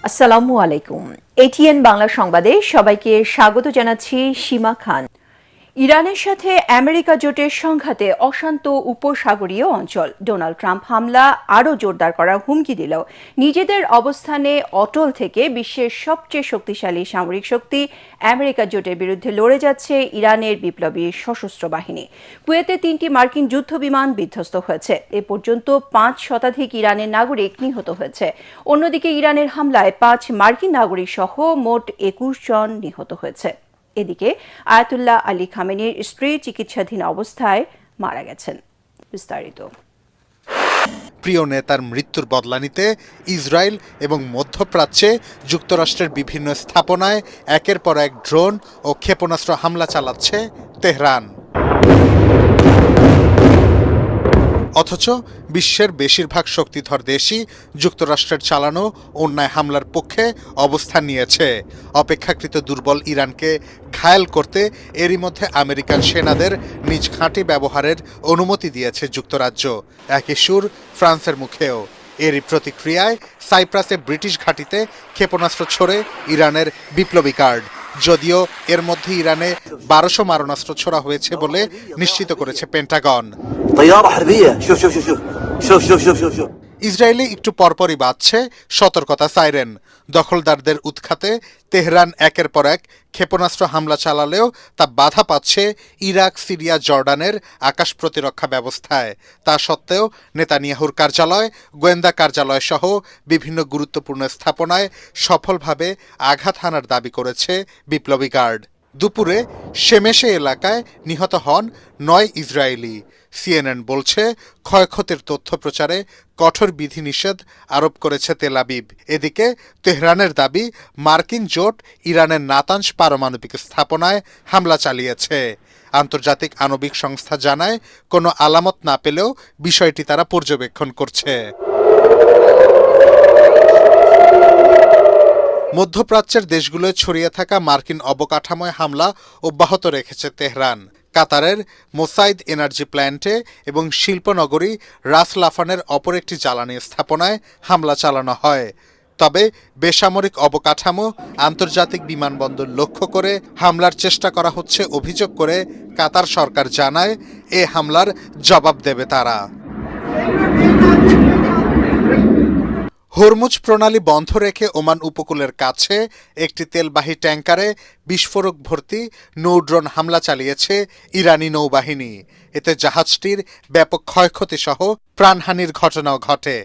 আসসালামু আলাইকুম। এটিএন বাংলা সংবাদে সবাইকে স্বাগত জানাচ্ছি সীমা খান। ইরানের সাথে আমেরিকা জোটের সংঘাতে অশান্ত উপসাগরীয় অঞ্চল। ডোনাল্ড ট্রাম্প হামলা আরও জোরদার করার হুমকি দিলেও নিজেদের অবস্থানে অটল থেকে বিশ্বের সবচেয়ে শক্তিশালী সামরিক শক্তি আমেরিকা জোটের বিরুদ্ধে লড়ে যাচ্ছে ইরানের বিপ্লবী সশস্ত্র বাহিনী। কুয়েতে 3টি মার্কিন যুদ্ধবিমান বিধ্বস্ত হয়েছে। এ পর্যন্ত 5 শতাধিক ইরানের নাগরিক নিহত হয়েছে। অন্যদিকে ইরানের হামলায় 5 মার্কিন নাগরিক সহ মোট 21 জন নিহত হয়েছে। এদিকে আয়াতুল্লাহ আলী খামেনির স্ত্রী চিকিৎসাধীন অবস্থায় মারা গেছেন। বিস্তারিত। প্রিয় নেতার মৃত্যুর বদলা নিতে ইসরায়েল এবং মধ্যপ্রাচ্যে যুক্তরাষ্ট্রের বিভিন্ন স্থাপনায় একের পর এক ড্রোন ও ক্ষেপণাস্ত্র হামলা চালাচ্ছে তেহরান। অথচ বিশ্বের বেশিরভাগ শক্তিধর দেশই যুক্তরাষ্ট্রের চালানো অন্যায় হামলার পক্ষে অবস্থান নিয়েছে। অপেক্ষাকৃত দুর্বল ইরানকে ঘায়েল করতে এরই মধ্যে আমেরিকান সেনাদের নিজ ঘাঁটি ব্যবহারের অনুমতি দিয়েছে যুক্তরাজ্য। একই সুর ফ্রান্সের মুখেও। এরই প্রতিক্রিয়ায় সাইপ্রাসে ব্রিটিশ ঘাঁটিতে ক্ষেপণাস্ত্র ছোড়ে ইরানের বিপ্লবী গার্ড। যদিও এর মধ্যে ইরানে 1200 মারণাস্ত্র ছোড়া হয়েছে বলে নিশ্চিত করেছে পেন্টাগন। ইসরায়েলে একটু পরপরই বাজছে সতর্কতা সাইরেন। দখলদারদের উৎখাতে তেহরান একের পর এক ক্ষেপণাস্ত্র হামলা চালালেও তা বাধা পাচ্ছে ইরাক, সিরিয়া, জর্ডানের আকাশ প্রতিরক্ষা ব্যবস্থায়। তা সত্ত্বেও নেতানিয়াহুর কার্যালয়, গোয়েন্দা কার্যালয় সহ বিভিন্ন গুরুত্বপূর্ণ স্থাপনায় সফলভাবে আঘাত হানার দাবি করেছে বিপ্লবী গার্ড। দুপুরে শেমেশে এলাকায় নিহত হন 9 ইসরায়েলি। সিএনএন বলছে ক্ষয়ক্ষতির তথ্য প্রচারে কঠোর বিধিনিষেধ আরোপ করেছে তেল আবিব। এদিকে তেহরানের দাবি মার্কিন জোট ইরানের নাতানজ পারমাণবিক স্থাপনায় হামলা চালিয়েছে। আন্তর্জাতিক আণবিক সংস্থা জানায় কোনো আলামত না পেলেও বিষয়টি তারা পর্যবেক্ষণ করছে। মধ্যপ্রাচ্যের দেশগুলোয় ছড়িয়ে থাকা মার্কিন অবকাঠামোয় হামলা অব্যাহত রেখেছে তেহরান। কাতারের মোসাইদ এনার্জি প্ল্যান্টে এবং শিল্পনগরী রাস লাফানের অপর একটি জ্বালানি স্থাপনায় হামলা চালানো হয়। তবে বেসামরিক অবকাঠামো, আন্তর্জাতিক বিমানবন্দর লক্ষ্য করে হামলার চেষ্টা করা হচ্ছে অভিযোগ করে কাতার সরকার জানায় এ হামলার জবাব দেবে তারা। হরমুজ প্রণালী বন্ধ রেখে ওমান উপকূলের কাছে একটি তেলবাহী ট্যাঙ্কারে বিস্ফোরক ভর্তি নৌড্রোন হামলা চালিয়েছে ইরানি নৌবাহিনী। এতে জাহাজটির ব্যাপক ক্ষয়ক্ষতি সহ প্রাণহানির ঘটনাও ঘটে।